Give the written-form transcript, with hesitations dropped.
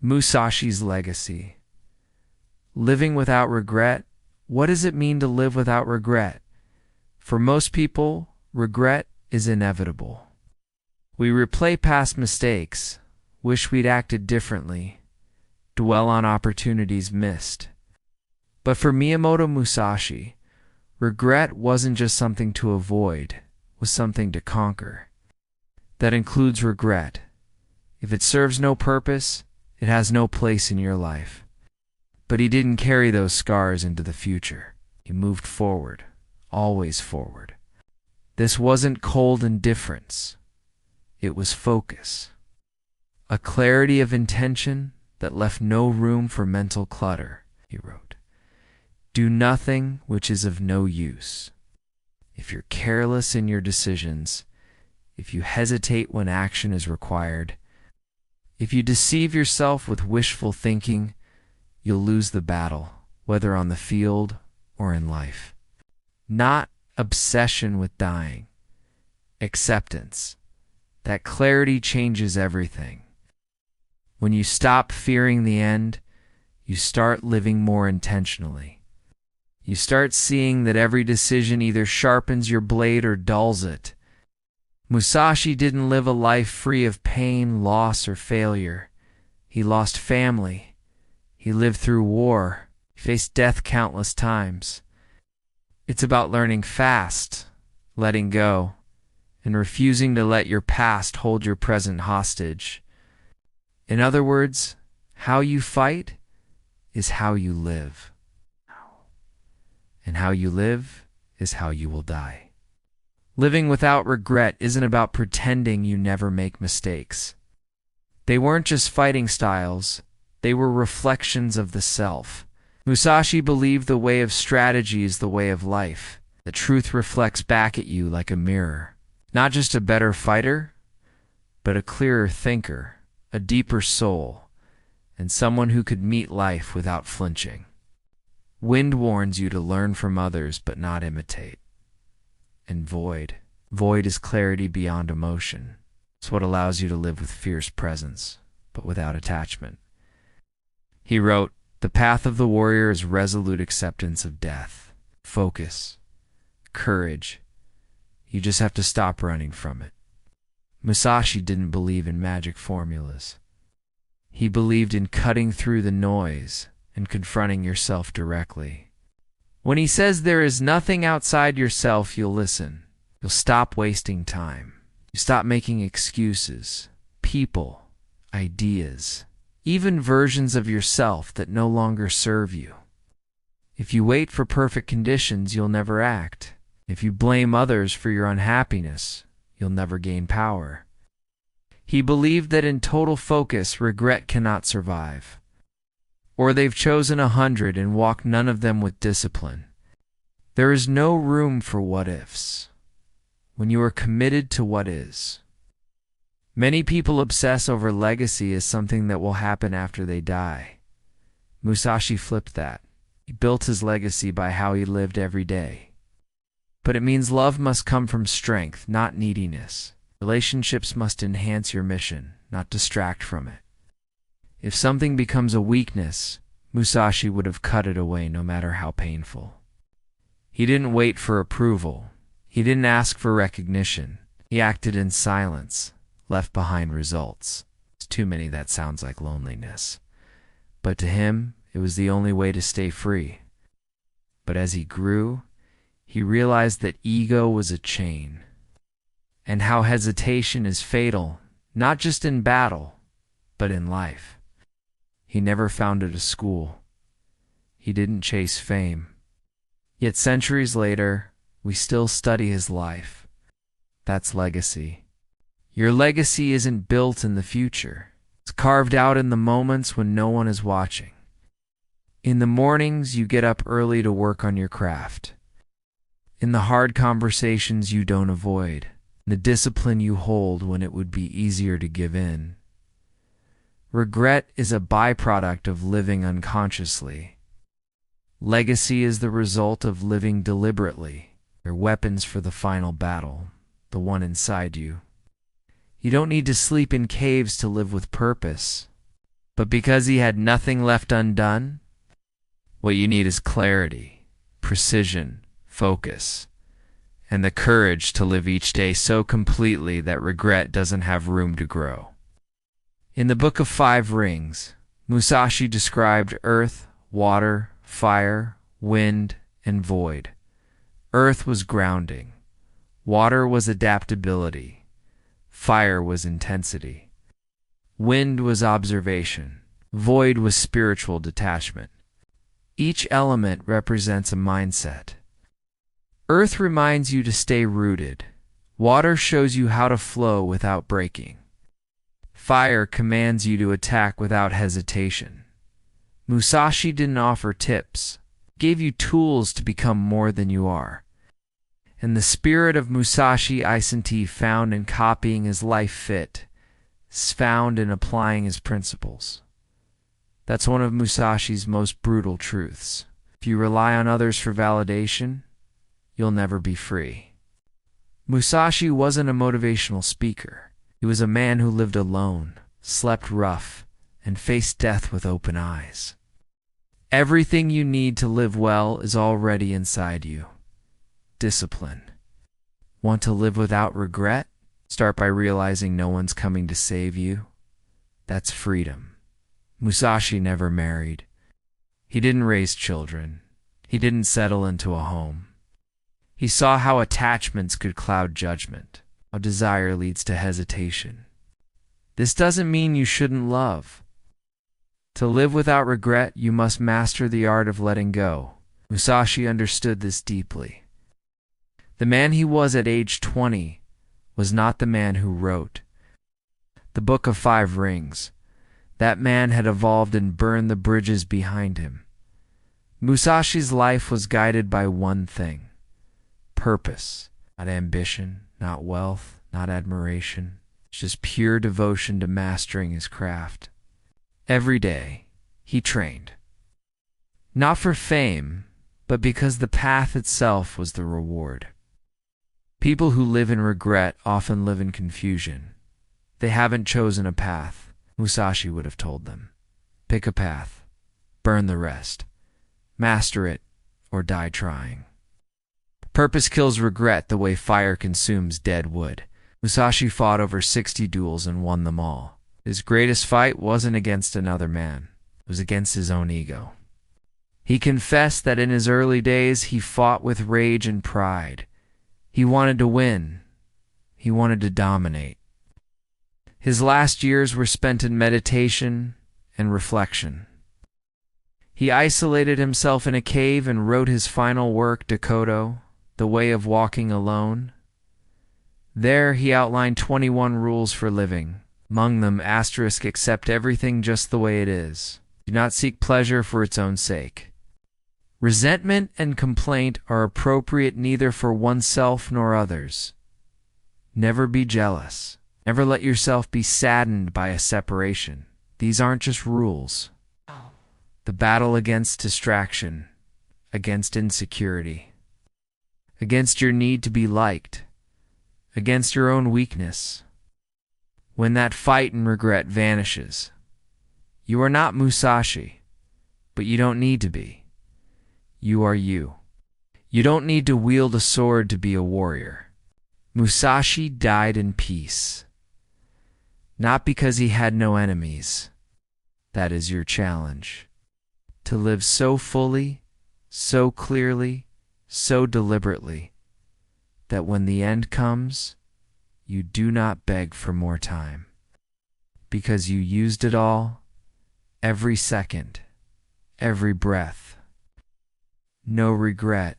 Musashi's legacy. Living without regret. What does it mean to live without regret? For most people, regret is inevitable. We replay past mistakes, wish we'd acted differently, dwell on opportunities missed. But for Miyamoto Musashi, regret wasn't just something to avoid, it was something to conquer. That includes regret. If it serves no purpose, it has no place in your life. But he didn't carry those scars into the future. He moved forward, always forward. This wasn't cold indifference. It was focus. A clarity of intention that left no room for mental clutter, he wrote. Do nothing which is of no use. If you're careless in your decisions, if you hesitate when action is required, if you deceive yourself with wishful thinking, you'll lose the battle, whether on the field or in life. Not obsession with dying. Acceptance. That clarity changes everything. When you stop fearing the end, you start living more intentionally. You start seeing that every decision either sharpens your blade or dulls it. Musashi didn't live a life free of pain, loss, or failure. He lost family. He lived through war. He faced death countless times. It's about learning fast, letting go, and refusing to let your past hold your present hostage. In other words, how you fight is how you live. And how you live is how you will die. Living without regret isn't about pretending you never make mistakes. They weren't just fighting styles, they were reflections of the self. Musashi believed the way of strategy is the way of life. The truth reflects back at you like a mirror. Not just a better fighter, but a clearer thinker, a deeper soul, and someone who could meet life without flinching. Wind warns you to learn from others but not imitate. And void. Void is clarity beyond emotion. It's what allows you to live with fierce presence, but without attachment. He wrote, the path of the warrior is resolute acceptance of death. Focus. Courage. You just have to stop running from it. Musashi didn't believe in magic formulas. He believed in cutting through the noise and confronting yourself directly. When he says there is nothing outside yourself, you'll listen. You'll stop wasting time. You stop making excuses, people, ideas, even versions of yourself that no longer serve you. If you wait for perfect conditions, you'll never act. If you blame others for your unhappiness, you'll never gain power. He believed that in total focus, regret cannot survive. Or they've chosen 100 and walked none of them with discipline. There is no room for what-ifs when you are committed to what is. Many people obsess over legacy as something that will happen after they die. Musashi flipped that. He built his legacy by how he lived every day. But it means love must come from strength, not neediness. Relationships must enhance your mission, not distract from it. If something becomes a weakness, Musashi would have cut it away no matter how painful. He didn't wait for approval. He didn't ask for recognition. He acted in silence, left behind results. It's too many that sounds like loneliness. But to him, it was the only way to stay free. But as he grew, he realized that ego was a chain, and how hesitation is fatal, not just in battle, but in life. He never founded a school. He didn't chase fame. Yet centuries later, we still study his life. That's legacy. Your legacy isn't built in the future. It's carved out in the moments when no one is watching. In the mornings, you get up early to work on your craft. In the hard conversations you don't avoid, the discipline you hold when it would be easier to give in. Regret is a byproduct of living unconsciously. Legacy is the result of living deliberately. They're weapons for the final battle, the one inside you. You don't need to sleep in caves to live with purpose, but because he had nothing left undone. What you need is clarity, precision, focus, and the courage to live each day so completely that regret doesn't have room to grow. In the Book of Five Rings, Musashi described earth, water, fire, wind, and void. Earth was grounding. Water was adaptability. Fire was intensity. Wind was observation. Void was spiritual detachment. Each element represents a mindset. Earth reminds you to stay rooted. Water shows you how to flow without breaking. Fire commands you to attack without hesitation. Musashi didn't offer tips, gave you tools to become more than you are. And the spirit of Musashi isn't found in copying his life fit, is found in applying his principles. That's one of Musashi's most brutal truths. If you rely on others for validation, you'll never be free. Musashi wasn't a motivational speaker. He was a man who lived alone, slept rough, and faced death with open eyes. Everything you need to live well is already inside you. Discipline. Want to live without regret? Start by realizing no one's coming to save you. That's freedom. Musashi never married. He didn't raise children. He didn't settle into a home. He saw how attachments could cloud judgment, how desire leads to hesitation. This doesn't mean you shouldn't love. To live without regret, you must master the art of letting go. Musashi understood this deeply. The man he was at age 20 was not the man who wrote the Book of Five Rings. That man had evolved and burned the bridges behind him. Musashi's life was guided by one thing: purpose, not ambition, not wealth, not admiration. It's just pure devotion to mastering his craft. Every day, he trained. Not for fame, but because the path itself was the reward. People who live in regret often live in confusion. They haven't chosen a path, Musashi would have told them. Pick a path, burn the rest, master it, or die trying. Purpose kills regret the way fire consumes dead wood. Musashi fought over 60 duels and won them all. His greatest fight wasn't against another man. It was against his own ego. He confessed that in his early days he fought with rage and pride. He wanted to win. He wanted to dominate. His last years were spent in meditation and reflection. He isolated himself in a cave and wrote his final work, Dakoto, The Way of Walking Alone. There he outlined 21 rules for living. Among them, accept everything just the way it is. Do not seek pleasure for its own sake. Resentment and complaint are appropriate neither for oneself nor others. Never be jealous. Never let yourself be saddened by a separation. These aren't just rules. The battle against distraction, against insecurity, against your need to be liked, against your own weakness. When that fight and regret vanishes, you are not Musashi, but you don't need to be. You are you. You don't need to wield a sword to be a warrior. Musashi died in peace, not because he had no enemies. That is your challenge. To live so fully, so clearly, so deliberately, that when the end comes, you do not beg for more time, because you used it all, every second, every breath. No regret,